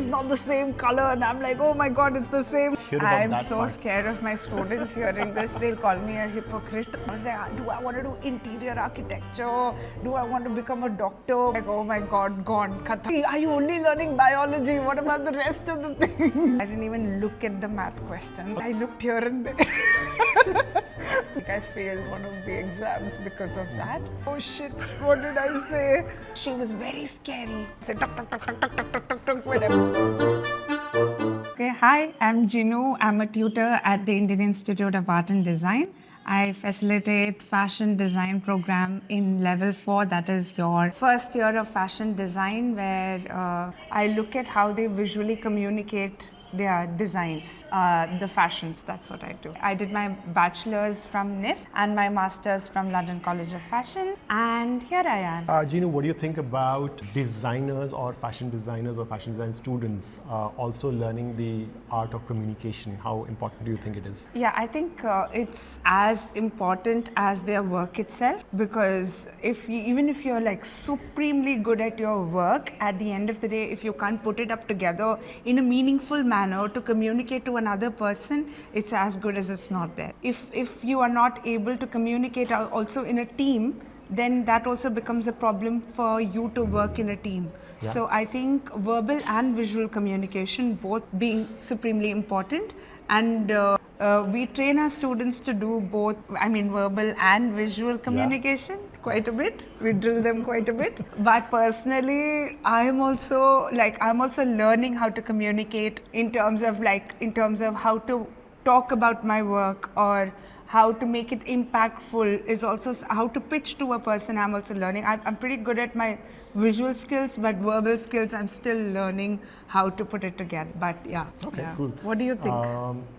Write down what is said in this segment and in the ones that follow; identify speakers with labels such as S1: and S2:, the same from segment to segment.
S1: is not the same color. And I'm like, oh my God, it's the same. I'm so scared of my students hearing this. They'll call me a hypocrite. I was like, do I want to do interior architecture? Do I want to become a doctor? Like, oh my God, gone. Are you only learning biology? What about the rest of the thing? I didn't even look at the math questions. I looked here and there. I failed one of the exams because of that. Oh shit, what did I say? She was very scary. I said, tuk, tuk, tuk, tuk, tuk, tuk, tuk, tuk, tuk, whatever. Okay, hi, I'm Ginu. I'm a tutor at the Indian Institute of Art and Design. I facilitate fashion design program in level 4, that is your first year of fashion design, where I look at how they visually communicate their designs, the fashions. That's what I do. I did my bachelor's from NIF and my master's from London College of Fashion, and here I am.
S2: Ginu, what do you think about designers or fashion design students also learning the art of communication? How important do you think it is?
S1: Yeah, I think it's as important as their work itself, because even if you're like supremely good at your work, at the end of the day, if you can't put it up together in a meaningful manner to communicate to another person, it's as good as it's not there. If you are not able to communicate also in a team, then that also becomes a problem for you to work in a team. Yeah. So I think verbal and visual communication both being supremely important, and we train our students to do both, verbal and visual communication. Yeah. Quite a bit. We drill them quite a bit. But personally, I'm also learning how to communicate in terms of how to talk about my work, or how to make it impactful, is also how to pitch to a person. I'm also learning. I'm pretty good at my visual skills, but verbal skills, I'm still learning how to put it together. But yeah.
S2: Okay,
S1: yeah.
S2: Cool.
S1: What do you think?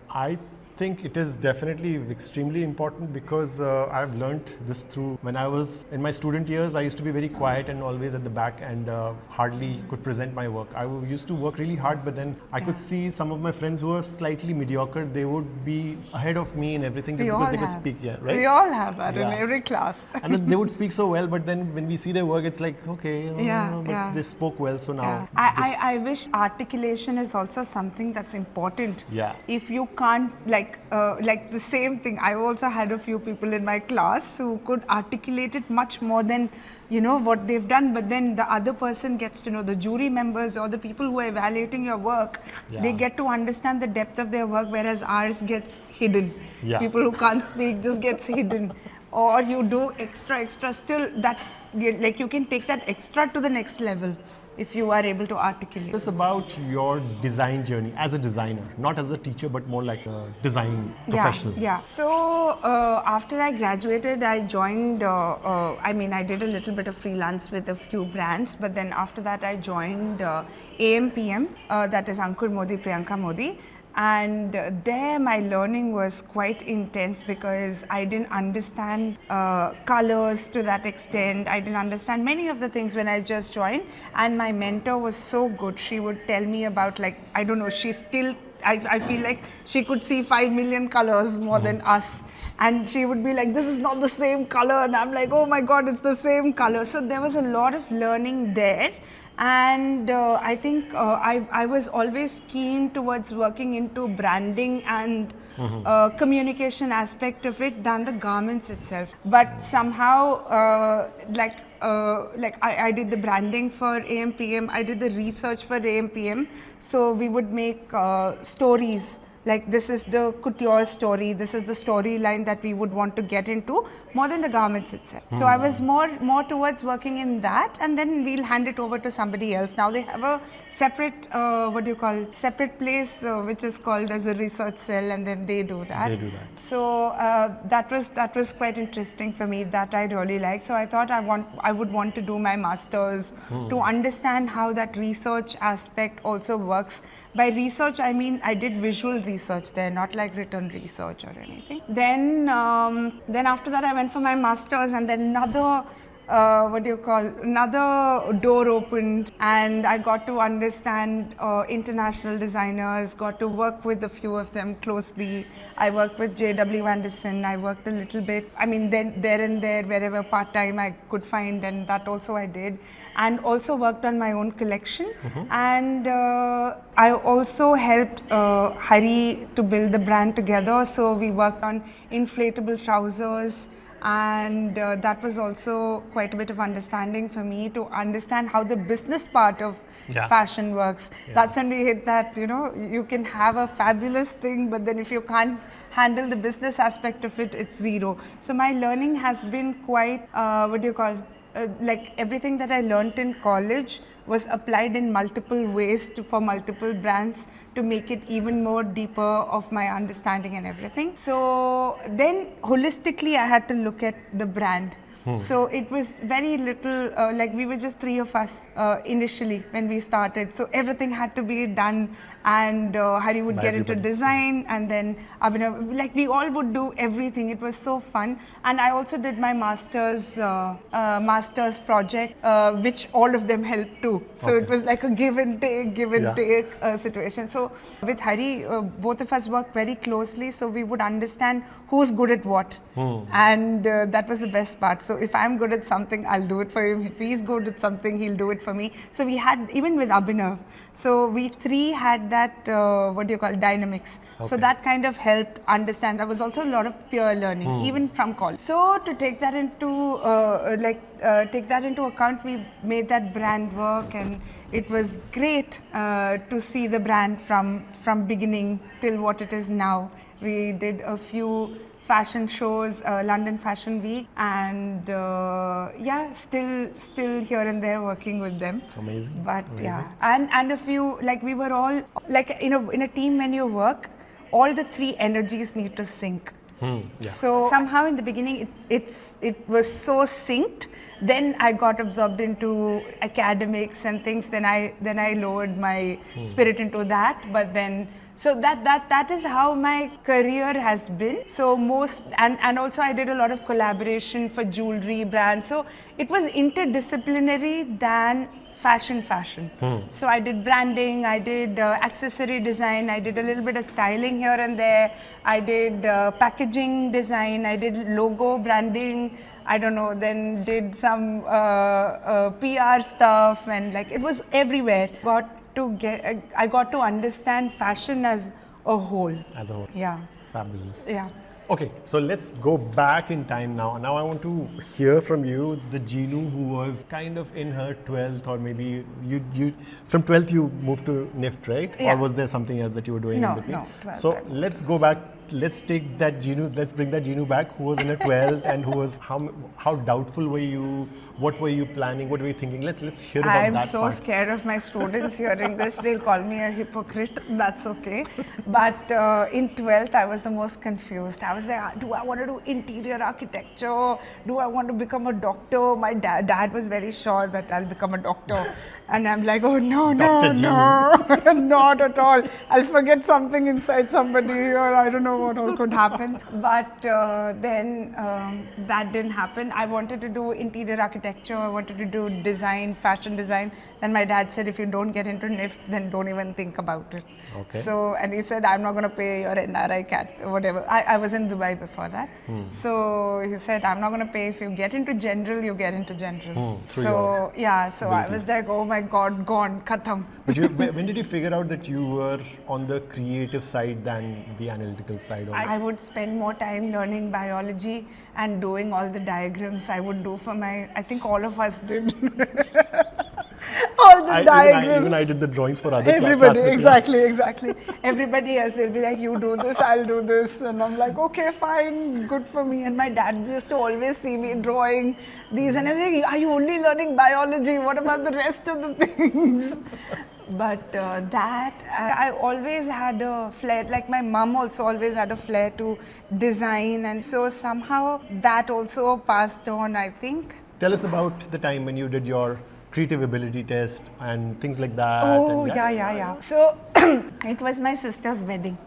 S2: I think it is definitely extremely important, because I've learned this through when I was in my student years. I used to be very quiet and always at the back, and hardly could present my work. I used to work really hard, but then I could see some of my friends who were slightly mediocre. They would be ahead of me in everything just because they could speak. Yeah, right?
S1: We all have that in every class.
S2: And then they would speak so well, but then when we see their work, it's like, okay, they spoke well, so now.
S1: Yeah. I wish articulation is also something that's important.
S2: Yeah.
S1: If you can't, like the same thing, I also had a few people in my class who could articulate it much more than what they've done, but then the other person gets to know, the jury members or the people who are evaluating your work, they get to understand the depth of their work, whereas ours gets hidden. Yeah. People who can't speak just gets hidden. Or you do extra still, that you can take that extra to the next level if you are able to articulate.
S2: It's about your design journey as a designer, not as a teacher, but more like a design professional.
S1: Yeah. So after I graduated, I joined, I did a little bit of freelance with a few brands, but then after that I joined AMPM, that is Ankur Modi, Priyanka Modi. And there my learning was quite intense, because I didn't understand colors to that extent. I didn't understand many of the things when I just joined. And my mentor was so good. She would tell me about, I feel like she could see 5 million colors more than us. And she would be like, this is not the same color. And I'm like, oh my God, it's the same color. So there was a lot of learning there. And I think I was always keen towards working into branding and communication aspect of it than the garments itself. But somehow, I did the branding for AMPM, I did the research for AMPM. So we would make stories. Like, this is the couture story, this is the storyline that we would want to get into, more than the garments itself. So I was more towards working in that, and then we'll hand it over to somebody else. Now they have a separate, separate place, which is called as a research cell, and then they do that. So that was quite interesting for me, that I really like. So I thought I would want to do my master's to understand how that research aspect also works. By research, I mean I did visual research there, not like written research or anything. Then after that, I went for my master's, and then another door opened, and I got to understand international designers, got to work with a few of them closely. I worked with JW Anderson, I worked a little bit, I mean, then there and there, wherever part-time I could find, and that also I did. And also worked on my own collection. And I also helped Hari to build the brand together. So we worked on inflatable trousers, and that was also quite a bit of understanding for me to understand how the business part of fashion works. That's when we hit that, you can have a fabulous thing, but then if you can't handle the business aspect of it, it's zero. So my learning has been quite, like everything that I learnt in college was applied in multiple ways for multiple brands to make it even more deeper of my understanding and everything. So then holistically I had to look at the brand. So it was very little, like we were just three of us initially when we started. So everything had to be done, and Hari would get into design, and then Abhinav, like we all would do everything. It was so fun. And I also did my master's project, which all of them helped too. So it was like a give and take situation. So with Hari, both of us worked very closely, so we would understand who's good at what. And that was the best part. So if I'm good at something, I'll do it for him. If he's good at something, he'll do it for me. So we had, even with Abhinav, so we three had that, dynamics. So that kind of helped understand. There was also a lot of peer learning, even from college. So to take that into, account, we made that brand work, and it was great to see the brand from beginning till what it is now. We did a few fashion shows, London Fashion Week, and still here and there working with them.
S2: Amazing.
S1: But and a few, like we were all like in a team when you work, all the three energies need to sync. So somehow in the beginning it was so synced. Then I got absorbed into academics and things. Then I lowered my spirit into that. But then. So that is how my career has been. So and also I did a lot of collaboration for jewelry brands. So it was interdisciplinary than fashion. So I did branding, I did accessory design, I did a little bit of styling here and there. I did packaging design, I did logo branding, I don't know, then did some PR stuff, and like it was everywhere. I got to understand fashion as a whole. Yeah.
S2: Fabulous.
S1: Yeah.
S2: Okay, so let's go back in time now. Now I want to hear from you, the Ginu who was kind of in her 12th, or maybe you from 12th you moved to NIFT, right?
S1: Yeah.
S2: Or was there something else that you were doing in between?
S1: No, 12th.
S2: So let's go back. Let's take that Ginu. Let's bring that Ginu back, who was in her 12th and who was how doubtful were you? What were you planning? What were you thinking? Let's hear about that.
S1: I'm so scared of my students hearing this. They'll call me a hypocrite. That's okay. But in 12th, I was the most confused. I was like, do I want to do interior architecture? Do I want to become a doctor? My dad was very sure that I'll become a doctor. And I'm like, oh no, not at all. I'll forget something inside somebody, or I don't know what all could happen. But then that didn't happen. I wanted to do interior architecture. I wanted to do design, fashion design. Then my dad said, if you don't get into NIFT, then don't even think about it.
S2: Okay.
S1: So, and he said, I'm not going to pay your NRI cat, whatever. I was in Dubai before that. So he said, I'm not going to pay. If you get into general, you get into general. So I was like, oh my God, gone, khatam.
S2: But when did you figure out that you were on the creative side than the analytical side?
S1: I would spend more time learning biology and doing all the diagrams I would do for I think all of us did. All the diagrams.
S2: Even I did the drawings for other
S1: Everybody,
S2: classmates.
S1: exactly. Everybody else, they'll be like, you do this, I'll do this. And I'm like, okay, fine, good for me. And my dad used to always see me drawing these. And I was like, are you only learning biology? What about the rest of the things? But I always had a flair, like my mom also always had a flair to design. And so somehow that also passed on, I think.
S2: Tell us about the time when you did your creative ability test and things like that.
S1: Oh, yeah. So it was my sister's wedding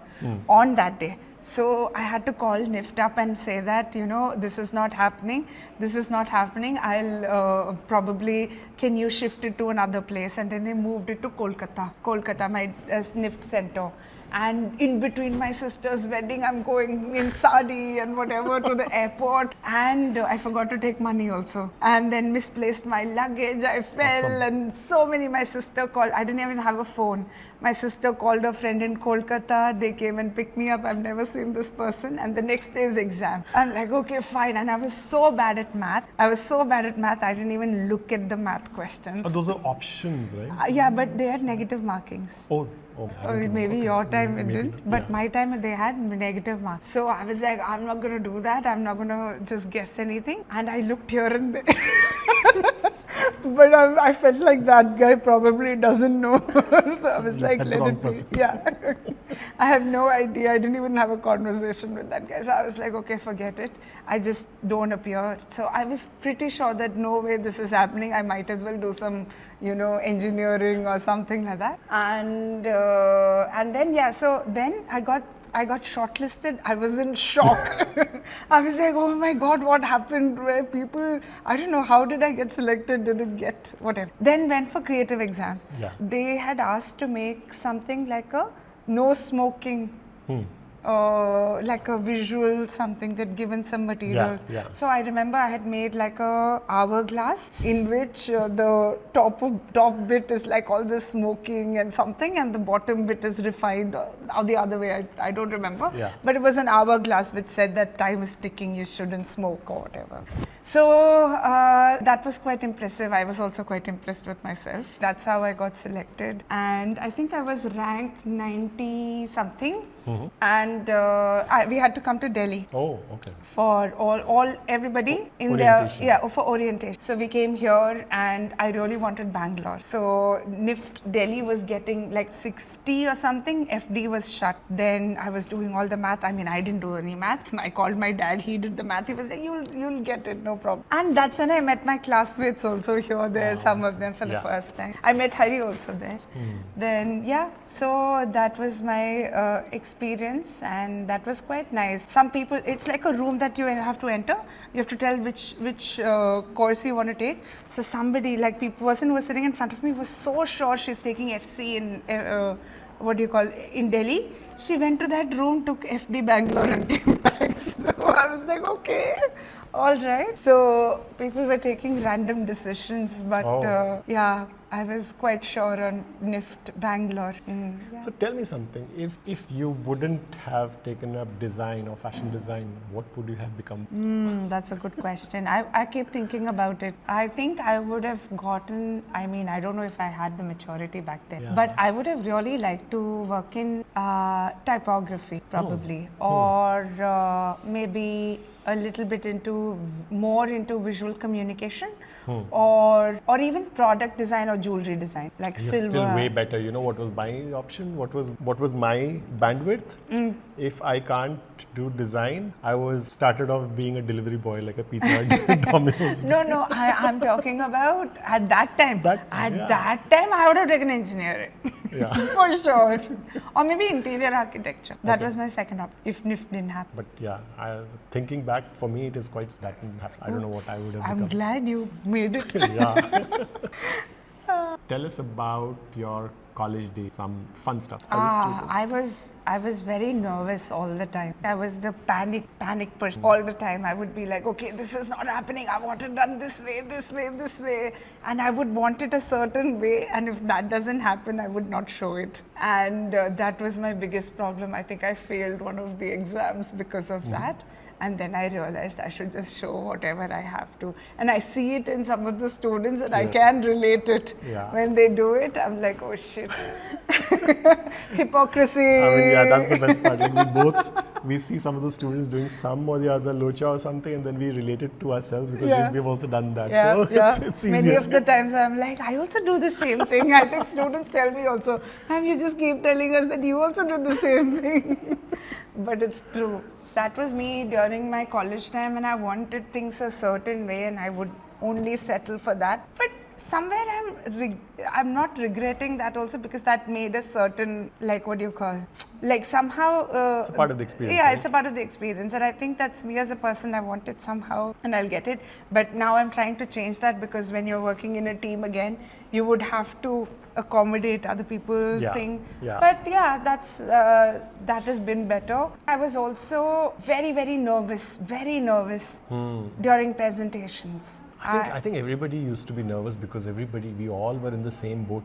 S1: on that day. So I had to call NIFT up and say that, this is not happening. This is not happening. I'll probably, can you shift it to another place? And then they moved it to Kolkata, my NIFT center. And in between my sister's wedding, I'm going in sari and whatever to the airport. And I forgot to take money also. And then misplaced my luggage. I fell.
S2: Awesome.
S1: And so many, my sister called. I didn't even have a phone. My sister called a friend in Kolkata. They came and picked me up. I've never seen this person. And the next day's exam. I'm like, okay, fine. And I was so bad at math. I didn't even look at the math questions.
S2: Oh, those are options, right?
S1: Yeah, but they had negative markings.
S2: Oh,
S1: Maybe
S2: okay.
S1: your time it
S2: Maybe
S1: didn't,
S2: not.
S1: but
S2: Yeah.
S1: my time they had negative marks. So I was like, I'm not going to do that. I'm not going to just guess anything. And I looked here and there. But I felt like that guy probably doesn't know. So I was like,
S2: had the
S1: let
S2: wrong
S1: it be.
S2: person.
S1: Yeah. I have no idea. I didn't even have a conversation with that guy. So I was like, okay, forget it. I just don't appear. So I was pretty sure that no way this is happening. I might as well do some, engineering or something like that. And then, yeah, so then I got shortlisted. I was in shock. I was like, oh my God, what happened? Where people, I don't know, how did I get selected? Didn't get, whatever. Then went for creative exam.
S2: Yeah.
S1: They had asked to make something like a no smoking, like a visual something, that given some materials.
S2: Yeah.
S1: So I remember I had made like a hourglass in which the top bit is like all this smoking and something, and the bottom bit is refined or the other way. I don't remember.
S2: Yeah.
S1: But it was an hourglass which said that time is ticking, you shouldn't smoke or whatever. So that was quite impressive. I was also quite impressed with myself. That's how I got selected. And I think I was ranked 90 something. And we had to come to Delhi.
S2: Oh, okay.
S1: For everybody in
S2: Orientation.
S1: for orientation. So we came here, and I really wanted Bangalore. So NIFT Delhi was getting like 60 or something. FD was shut. Then I was doing all the math. I mean, I didn't do any math. I called my dad. He did the math. He was like, "You'll get it, no problem." And that's when I met my classmates also here. There, some of them for the first time. I met Hari also there. Then so that was my experience, and that was quite nice. Some people, it's like a room that you have to enter. You have to tell which course you want to take. So somebody, like person who was sitting in front of me was so sure she's taking FC in in Delhi. She went to that room, took FD Bangalore and came back. So I was like, okay, all right. So people were taking random decisions, but I was quite sure on NIFT Bangalore.
S2: So tell me something. If you wouldn't have taken up design or fashion design, what would you have become?
S1: That's a good question. I keep thinking about it. I think I would have gotten, I don't know if I had the maturity back then, but I would have really liked to work in typography probably, or maybe a little bit more into visual communication, or even product design or jewelry design, like
S2: You're
S1: silver.
S2: still way better. You know what was my option? What was my bandwidth? If I can't do design, I started off being a delivery boy, like a pizza at Domino's.
S1: No, I'm talking about at that time. That time, I would have taken engineering.
S2: Yeah.
S1: For sure. Or maybe interior architecture. That was my second option, if NIFT didn't happen.
S2: But yeah, I was thinking back, for me it is quite that didn't happen. I don't know what I would have
S1: I'm
S2: become.
S1: glad you made it.
S2: Yeah. Tell us about your college days, some fun stuff as a student.
S1: I was very nervous all the time. I was the panic person all the time. I would be like, okay, this is not happening. I want it done this way. And I would want it a certain way. And if that doesn't happen, I would not show it. And that was my biggest problem. I think I failed one of the exams because of that. And then I realized I should just show whatever I have to. And I see it in some of the students, and I can relate it.
S2: Yeah.
S1: When they do it, I'm like, oh shit. Hypocrisy.
S2: I mean, yeah, that's the best part. Like we see some of the students doing some or the other locha or something, and then we relate it to ourselves because we've also done that. So it's easier.
S1: Many of the times I'm like, I also do the same thing. I think students tell me also, ma'am, you just keep telling us that you also do the same thing. But it's true. That was me during my college time, and I wanted things a certain way, and I would only settle for that. But somewhere I'm not regretting that also, because that made a certain, like, what do you call, like, somehow
S2: It's a part of the experience.
S1: yeah,
S2: right?
S1: it's a part of the experience, and I think that's me as a person. I want it somehow and I'll get it, but now I'm trying to change that, because when you're working in a team again, you would have to accommodate other people's thing. But yeah, that has been better. I was also very nervous during presentations.
S2: I think everybody used to be nervous because we all were in the same boat.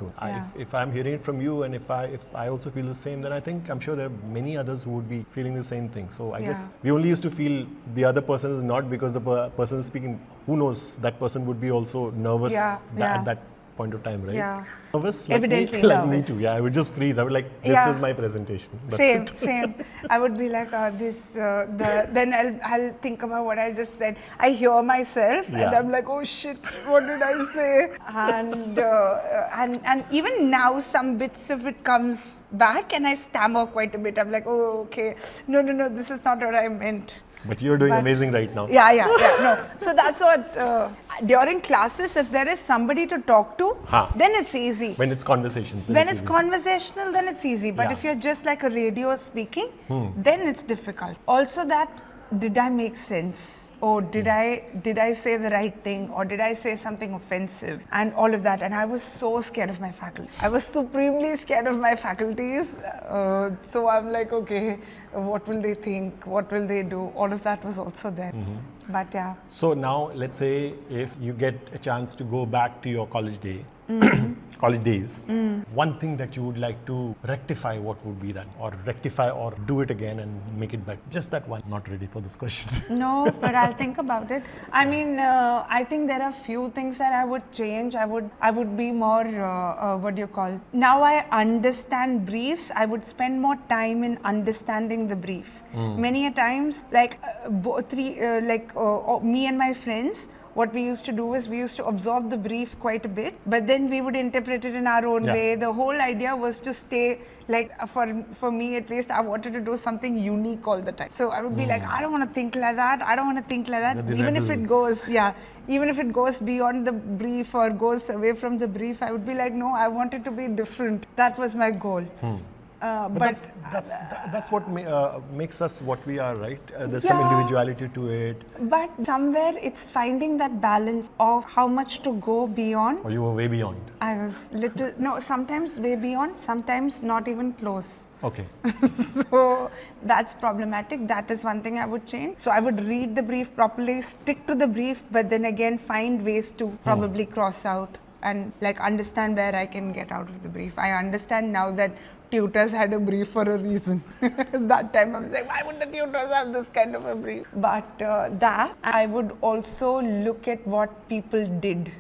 S2: If I'm hearing it from you, and if I also feel the same, then I think I'm sure there are many others who would be feeling the same thing. So I guess we only used to feel the other person is not because the person is speaking. Who knows, that person would be also nervous at that point of time, right?
S1: Yeah.
S2: Nervous?
S1: Evidently
S2: like
S1: nervous.
S2: Me too. Yeah, I would just freeze. I would like, this is my presentation. That's
S1: Same. I would be like, then I'll think about what I just said. I hear myself and I'm like, oh shit, what did I say? And even now, some bits of it comes back and I stammer quite a bit. I'm like, oh, okay. No, this is not what I meant.
S2: But you're doing amazing right now.
S1: Yeah. No. So that's what, during classes, if there is somebody to talk to, then it's easy.
S2: When it's conversations.
S1: When it's conversational, then it's easy. But if you're just like a radio speaking, then it's difficult. Also that, did I make sense? Or did I say the right thing? Or did I say something offensive? And all of that. And I was so scared of my faculty. I was supremely scared of my faculties. So I'm like, okay, what will they think? What will they do? All of that was also there. But yeah.
S2: So now, let's say if you get a chance to go back to your college days, one thing that you would like to rectify, what would be that? Or rectify or do it again and make it better? Just that one. Not ready for this question.
S1: No, but I'll think about it. I mean, I think there are few things that I would change. I would be more, now I understand briefs. I would spend more time in understanding the brief. Many a times, like me and my friends, what we used to do is we used to absorb the brief quite a bit, but then we would interpret it in our own way. The whole idea was to stay, like, for me at least, I wanted to do something unique all the time. So I would be like, I don't want to think like that. Even if it goes beyond the brief or goes away from the brief, I would be like, no, I want it to be different. That was my goal.
S2: But that's what makes us what we are, right? There's some individuality to it.
S1: But somewhere it's finding that balance of how much to go beyond.
S2: Or you were way beyond?
S1: I was sometimes way beyond, sometimes not even close.
S2: Okay.
S1: So that's problematic. That is one thing I would change. So I would read the brief properly, stick to the brief, but then again find ways to probably cross out and like understand where I can get out of the brief. I understand now that tutors had a brief for a reason. That time I was like, why would the tutors have this kind of a brief? But that, I would also look at what people did.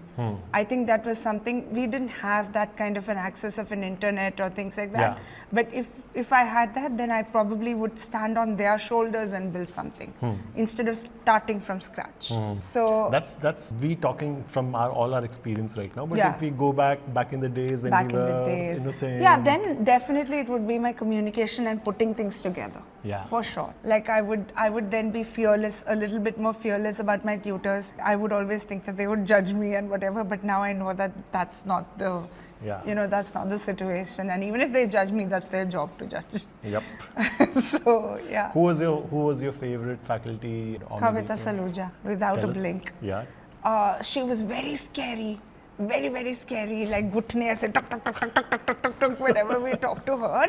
S1: I think that was something, we didn't have that kind of an access of an internet or things like that. But if I had that, then I probably would stand on their shoulders and build something instead of starting from scratch. So
S2: that's we talking from all our experience right now. But if we go back in the days when we were innocent.
S1: Yeah, then definitely it would be my communication and putting things together.
S2: Yeah.
S1: For sure. Like I would then be fearless, a little bit more fearless about my tutors. I would always think that they would judge me and whatever, but now I know that that's not the that's not the situation, and even if they judge me, that's their job to judge.
S2: Yep.
S1: So yeah.
S2: Who was your favorite faculty?
S1: Kavita Saluja, without a blink.
S2: Yeah.
S1: She was very scary. Very, very scary, like gutne aise tuk tuk tuk tuk tuk tuk tuk tuk tuk whenever we talk to her.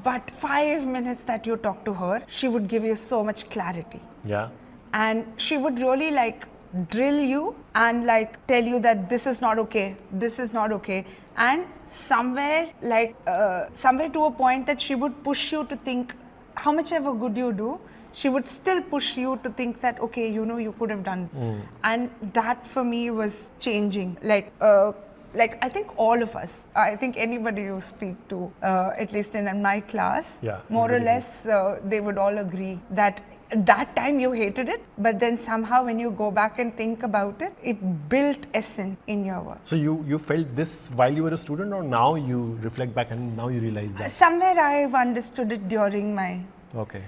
S1: But 5 minutes that you talk to her, she would give you so much clarity.
S2: Yeah.
S1: And she would really like drill you and like tell you that this is not okay, this is not okay. And somewhere to a point that she would push you to think, how much ever good you do, she would still push you to think that, okay, you could have done. And that for me was changing. Like I think all of us, I think anybody you speak to, at least in my class, more or less, they would all agree that that time you hated it, but then somehow when you go back and think about it, it built essence in your work.
S2: So you felt this while you were a student, or now you reflect back and now you realize that?
S1: Somewhere I've understood it during my
S2: Okay.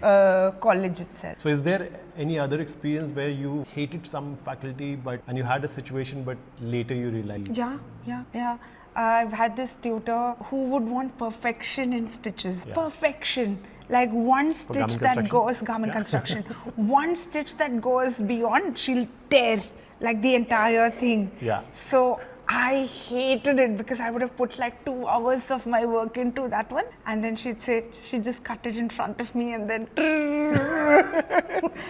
S1: college itself.
S2: So is there any other experience where you hated some faculty and you had a situation but later you realized?
S1: Yeah. I've had this tutor who would want perfection in stitches.
S2: Yeah.
S1: Perfection. Like one stitch that goes, garment construction, one stitch that goes beyond, she'll tear like the entire thing.
S2: Yeah.
S1: So I hated it because I would have put like 2 hours of my work into that one, and then she'd just cut it in front of me and then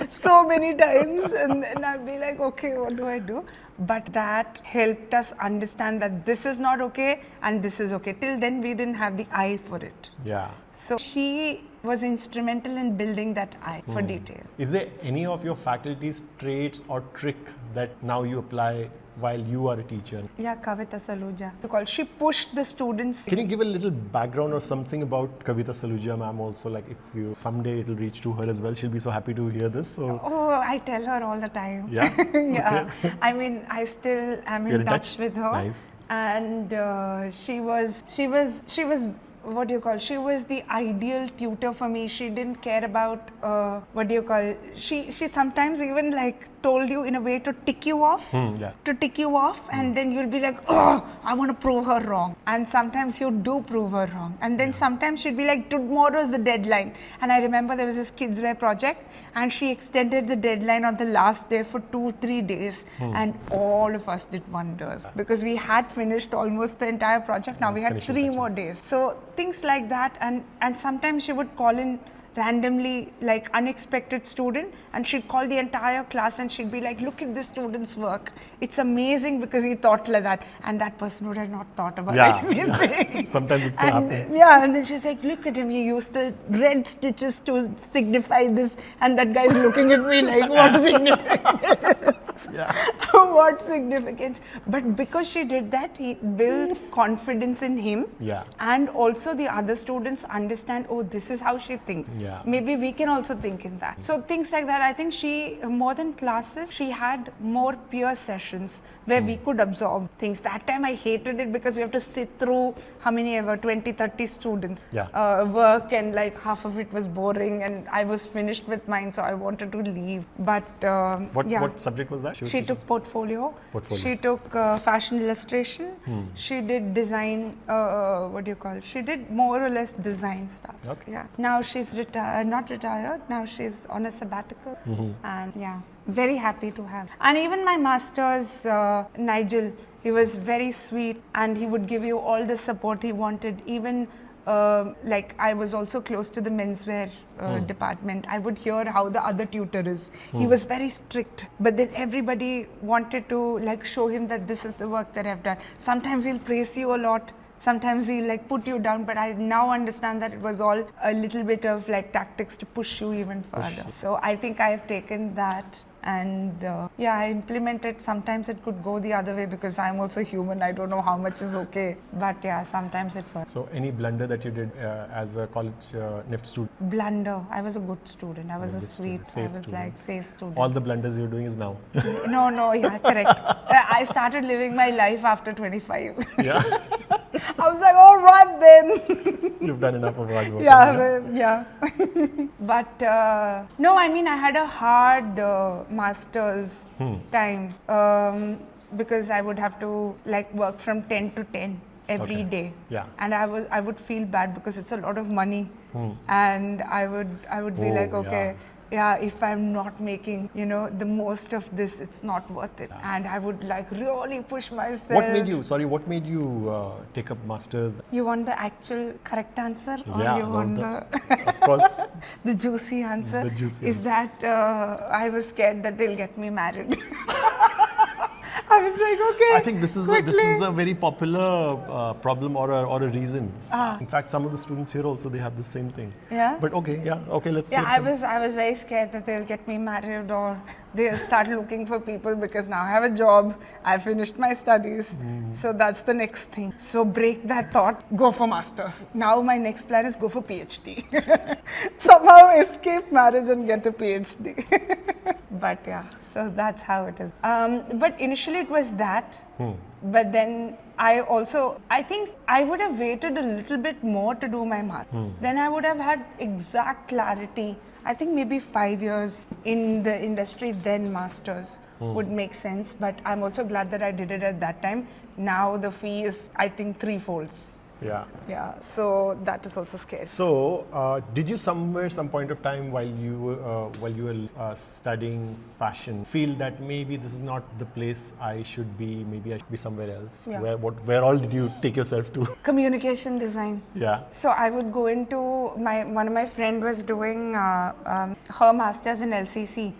S1: so many times, and then I'd be like, okay, what do I do? But that helped us understand that this is not okay and this is okay. Till then, we didn't have the eye for it.
S2: Yeah.
S1: So she was instrumental in building that eye for detail.
S2: Is there any of your faculty's traits or trick that now you apply while you are a teacher?
S1: Yeah, Kavita Saluja. She pushed the students.
S2: Can you give a little background or something about Kavita Saluja ma'am also? Like if you someday it will reach to her as well, she'll be so happy to hear this. So.
S1: Oh, I tell her all the time.
S2: Yeah?
S1: Yeah.
S2: Okay.
S1: I mean, I still am
S2: You're
S1: in touch with her.
S2: Nice.
S1: And she was what do you call? She was the ideal tutor for me. She didn't care about She sometimes even like told you in a way to tick you off. And then you'll be like, oh, I want to prove her wrong. And sometimes you do prove her wrong. And then sometimes she'd be like, tomorrow's the deadline. And I remember there was this kids wear project and she extended the deadline on the last day for 2-3 days. And all of us did wonders because we had finished almost the entire project. Now we had 3 more days. So things like that. And sometimes she would call in randomly like unexpected student and she'd call the entire class and she'd be like, look at this student's work, it's amazing because he thought like that, and that person would have not thought about anything.
S2: Sometimes it so happens.
S1: And then she's like, look at him, he used the red stitches to signify this, and that guy's looking at me like, what significance? What significance? But because she did that, he built confidence in him, and also the other students understand, oh, this is how she thinks. Maybe we can also think in that. So things like that. I think she, more than classes, she had more peer sessions where we could absorb things. That time I hated it because we have to sit through how many ever 20-30 students work, and like half of it was boring and I was finished with mine, so I wanted to leave. But
S2: what subject was that?
S1: She took portfolio. She took fashion illustration. She did design, she did more or less design stuff. Now she's not retired, now she's on a sabbatical. And very happy to have. And even my master's, Nigel, he was very sweet and he would give you all the support he wanted. Even like I was also close to the menswear department. I would hear how the other tutor is. He was very strict, but then everybody wanted to like show him that this is the work that I've done. Sometimes he'll praise you a lot. Sometimes he'll like put you down, but I now understand that it was all a little bit of like tactics to push you even further. So I think I have taken that and I implemented. Sometimes it could go the other way because I'm also human. I don't know how much is okay, but sometimes it works.
S2: So any blunder that you did as a college NIFT student?
S1: Blunder. I was a good student. I was a sweet. I was like safe student.
S2: All the blunders you're doing is now.
S1: No, correct. I started living my life after 25. I was like, all right then.
S2: You've done enough of hard work.
S1: But no, I mean, I had a hard master's time because I would have to like work from 10 to 10 every day. And I would feel bad because it's a lot of money, and I would be like, okay. If I'm not making, the most of this, it's not worth it. And I would like really push myself.
S2: What made you take up masters?
S1: You want the actual correct answer, or you want
S2: of course,
S1: the juicy answer?
S2: The juicy
S1: is that I was scared that they'll get me married. I was like, okay.
S2: I think this is a very popular problem or a reason. In fact, some of the students here also, they have the same thing. But okay, let's see.
S1: I was very scared that they'll get me married or they'll start looking for people because now I have a job, I finished my studies, so that's the next thing. So break that thought, go for masters. Now my next plan is go for PhD. Somehow escape marriage and get a PhD. But yeah, so that's how it is. But initially it was that. But then I think I would have waited a little bit more to do my math. Then I would have had exact clarity. I think maybe 5 years in the industry, then masters would make sense. But I'm also glad that I did it at that time. Now the fee is, I think, threefolds.
S2: Yeah.
S1: Yeah, so that is also scary.
S2: So, did you some point of time while you were studying fashion, feel that maybe this is not the place I should be? Maybe I should be somewhere else.
S1: Yeah.
S2: Where all did you take yourself to?
S1: Communication design.
S2: Yeah.
S1: So I would go into one of my friend was doing her masters in LCC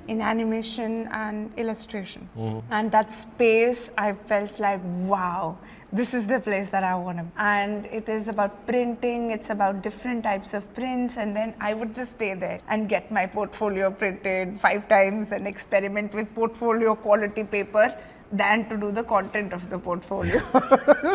S1: in animation and illustration, and that space I felt like, wow, this is the place that I want to be. And it is about printing, it's about different types of prints, and then I would just stay there and get my portfolio printed 5 times and experiment with portfolio quality paper than to do the content of the portfolio.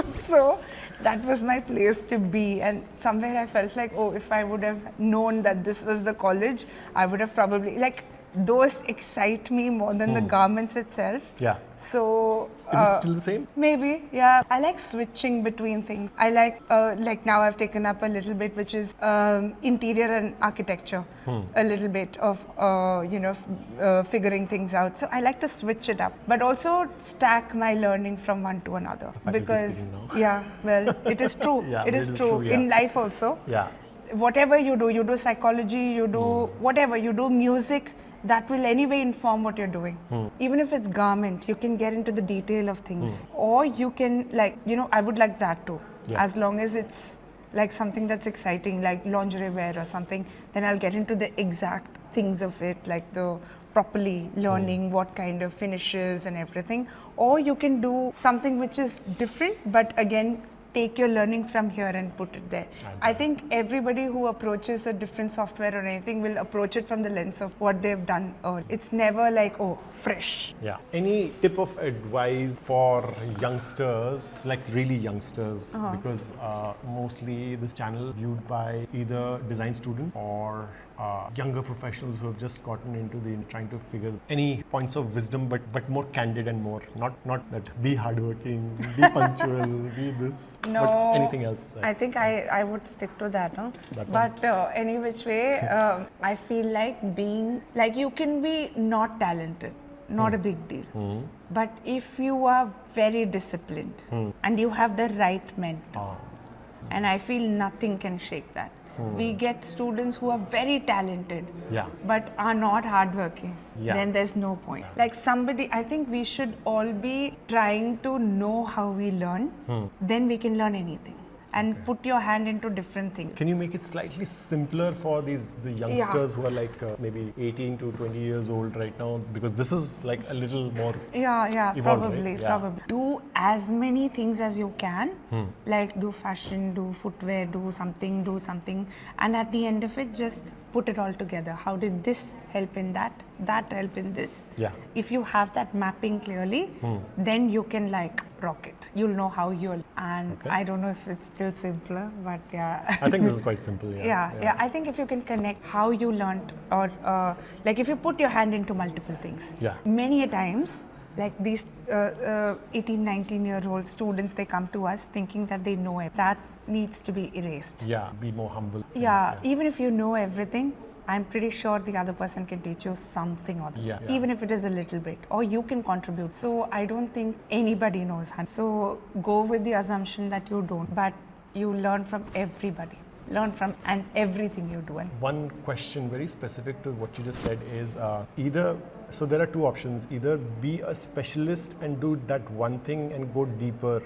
S1: So that was my place to be, and somewhere I felt like, oh, if I would have known that this was the college, I would have probably, like, those excite me more than the garments itself.
S2: Yeah.
S1: So
S2: Is it still the same?
S1: maybe, yeah. I like switching between things. I like now I've taken up a little bit, which is interior and architecture, a little bit of figuring things out. So I like to switch it up, but also stack my learning from one to another. Because yeah, well, it is true.
S2: Yeah,
S1: it is true
S2: yeah.
S1: in life also.
S2: Yeah.
S1: Whatever you do psychology, you do whatever, you do music, that will anyway inform what you're doing. Even if it's garment, you can get into the detail of things. Or you can, like, I would like that too.
S2: Yeah.
S1: As long as it's like something that's exciting, like lingerie wear or something, then I'll get into the exact things of it, like the properly learning what kind of finishes and everything. Or you can do something which is different, but again, take your learning from here and put it there. I think everybody who approaches a different software or anything will approach it from the lens of what they've done. It's never like, oh, fresh.
S2: Yeah. Any tip of advice for youngsters, like really youngsters, because mostly this channel viewed by either design students or younger professionals who have just gotten into trying to figure any points of wisdom, but more candid and more not that be hardworking, be punctual, be this,
S1: no,
S2: but anything else.
S1: I think I would stick to that, no?
S2: That
S1: but any which way, I feel like being, like, you can be not talented, not a big deal. But if you are very disciplined and you have the right mentor, and I feel nothing can shake that. We get students who are very talented, but are not hardworking. Then there's no point. Like somebody, I think we should all be trying to know how we learn. Then we can learn anything. And put your hand into different things.
S2: Can you make it slightly simpler for the youngsters who are like maybe 18 to 20 years old right now? Because this is like a little more evolved,
S1: probably,
S2: right?
S1: probably. Do as many things as you can, like do fashion, do footwear, do something, and at the end of it, just put it all together. How did this help in that help in this?
S2: Yeah.
S1: If you have that mapping clearly, then you can like rock it. You'll know how you'll, and I don't know if it's still simpler, but yeah.
S2: I think this is quite simple.
S1: Yeah. I think if you can connect how you learned, or like if you put your hand into multiple things, many a times, like these 18, 19-year-old students, they come to us thinking that they know it. That needs to be erased.
S2: Yeah, be more humble.
S1: Even if you know everything, I'm pretty sure the other person can teach you something or other. Even if it is a little bit, or you can contribute. So I don't think anybody knows. So go with the assumption that you don't, but you learn from everybody. Learn from and everything you do.
S2: One question very specific to what you just said is so there are two options: either be a specialist and do that one thing and go deeper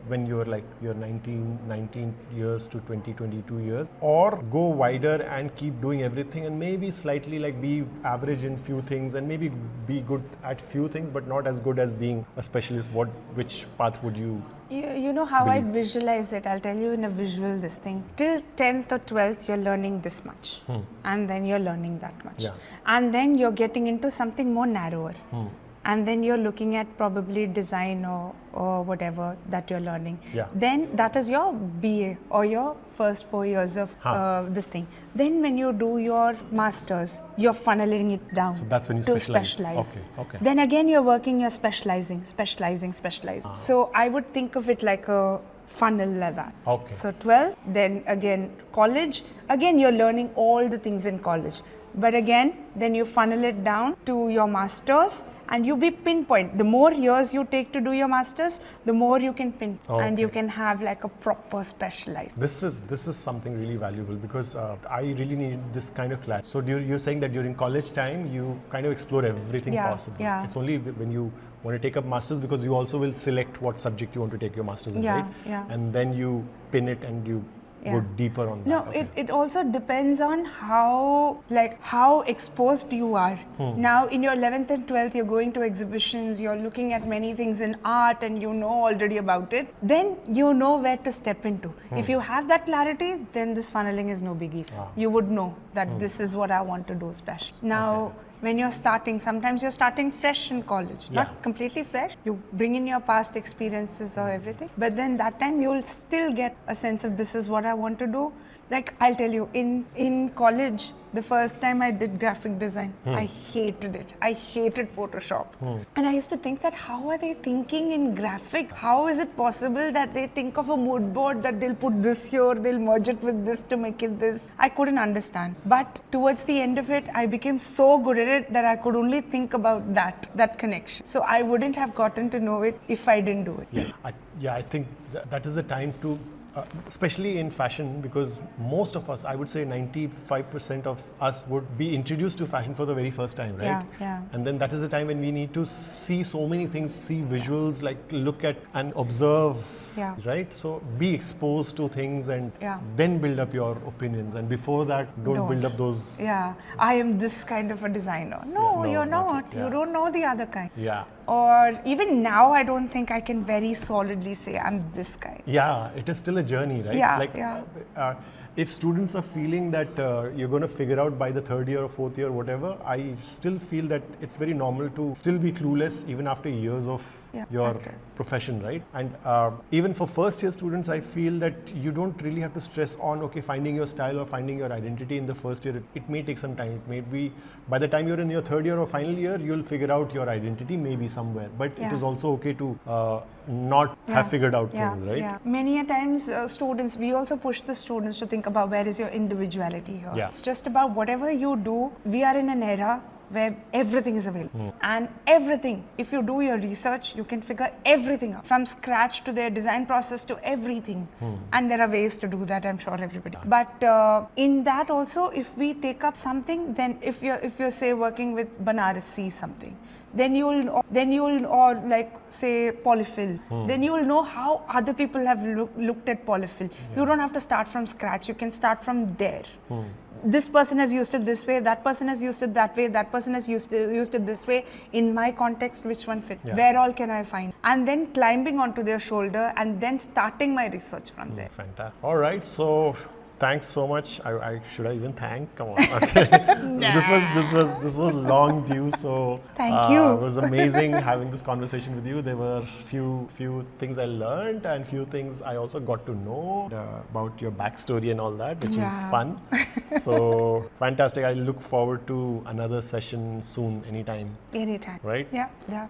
S2: when you're 19 years to 20, 22 years, or go wider and keep doing everything and maybe slightly like be average in few things and maybe be good at few things but not as good as being a specialist. Which path would you?
S1: You know how I visualize it? I'll tell you in a visual this thing. Till 10th or 12th, you're learning this much. And then you're learning that much. And then you're getting into something more narrower. and then you're looking at probably design or whatever that you're learning.
S2: Yeah.
S1: Then that is your BA or your first 4 years of this thing. Then when you do your masters, you're funneling it down
S2: So that's when you
S1: to
S2: specialize.
S1: specialize.
S2: Okay.
S1: Then again you're working, you're specializing. So I would think of it like a funnel like that.
S2: Okay.
S1: So 12, then again college. Again you're learning all the things in college. But again, then you funnel it down to your masters and you be pinpoint. The more years you take to do your masters, the more you can pinpoint and you can have like a proper specialized.
S2: This is something really valuable because I really need this kind of class. So you're saying that during college time, you kind of explore everything possible.
S1: Yeah.
S2: It's only when you want to take up masters because you also will select what subject you want to take your masters in, right?
S1: Yeah.
S2: And then you pin it and you go deeper on that.
S1: No, it also depends on how exposed you are. Now in your 11th and 12th, you're going to exhibitions, you're looking at many things in art and you know already about it. Then you know where to step into. If you have that clarity, then this funneling is no biggie. You would know that this is what I want to do special. Now, when you're starting, sometimes you're starting fresh in college, not completely fresh. You bring in your past experiences or everything, but then that time you'll still get a sense of this is what I want to do. Like I'll tell you, in college, the first time I did graphic design, I hated it. I hated Photoshop. And I used to think that how are they thinking in graphic? How is it possible that they think of a mood board that they'll put this here, they'll merge it with this to make it this? I couldn't understand. But towards the end of it, I became so good at it that I could only think about that connection. So I wouldn't have gotten to know it if I didn't do it.
S2: I think that is the time to especially in fashion, because most of us, I would say 95% of us would be introduced to fashion for the very first time, right?
S1: Yeah.
S2: And then that is the time when we need to see so many things, see visuals, like look at and observe, right? So be exposed to things and then build up your opinions. And before that, don't build up those.
S1: Yeah, I am this kind of a designer. No, you're not. You don't know the other kind.
S2: Yeah.
S1: Or even now, I don't think I can very solidly say I'm this kind.
S2: Yeah, it is still a journey, right?
S1: Yeah,
S2: if students are feeling that you're going to figure out by the third year or fourth year, whatever, I still feel that it's very normal to still be clueless even after years of your profession, right? And even for first year students, I feel that you don't really have to stress on, finding your style or finding your identity in the first year. It may take some time. It may be by the time you're in your third year or final year, you'll figure out your identity maybe somewhere. But it is also okay to not have figured out things, right?
S1: Yeah. Many a times students, we also push the students to think about where is your individuality here.
S2: Yeah.
S1: It's just about whatever you do. We are in an era where everything is available. And everything, if you do your research, you can figure everything out from scratch to their design process to everything. And there are ways to do that, I'm sure everybody. But in that also, if we take up something, then if you're say working with Banarasi something, then you'll or like say polyfill, then you will know how other people have looked at polyfill. You don't have to start from scratch, you can start from there. This person has used it this way, that person has used it that way, that person has used it this way. In my context, which one fits? Where all can I find? And then climbing onto their shoulder and then starting my research from there.
S2: Fantastic. All right, so thanks so much. Should I even thank? Come on. Okay. This was long due. So
S1: thank you.
S2: It was amazing having this conversation with you. There were few things I learned and few things I also got to know about your backstory and all that, which is fun. So fantastic. I look forward to another session soon, anytime.
S1: Anytime.
S2: Right?
S1: Yeah.